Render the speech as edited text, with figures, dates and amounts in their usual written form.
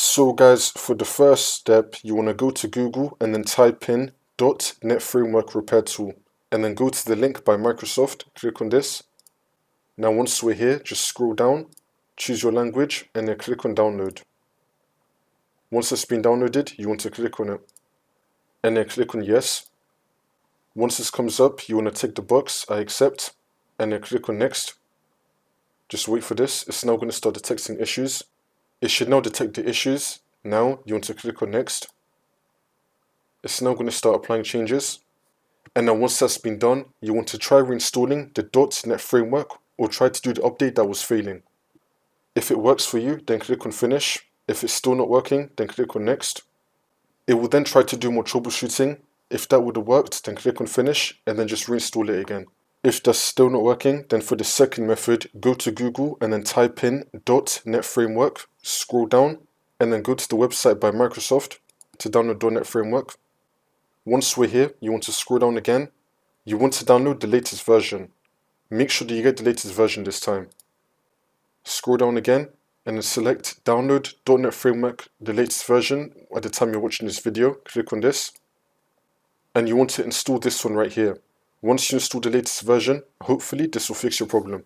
So guys, for the first step, you want to go to Google and then type in .NET Framework Repair Tool, and then go to the link by Microsoft, click on this. Now once we're here, just scroll down, choose your language, and then click on download. Once it's been downloaded, you want to click on it, and then click on yes. Once this comes up, you want to tick the box, I accept, and then click on next. Just wait for this, it's now going to start detecting issues. It should now detect the issues. Now you want to click on next. It's now going to start applying changes. And then once that's been done, you want to try reinstalling the .NET framework or try to do the update that was failing. If it works for you, then click on finish. If it's still not working, then click on next. It will then try to do more troubleshooting. If that would have worked, then click on finish and then just reinstall it again. If that's still not working, then for the second method, go to Google and then type in .NET Framework, scroll down, and then go to the website by Microsoft to download .NET Framework. Once we're here, you want to scroll down again. You want to download the latest version. Make sure that you get the latest version this time. Scroll down again, and then select Download .NET Framework, the latest version. At the time you're watching this video, click on this. And you want to install this one right here. Once you install the latest version, hopefully this will fix your problem.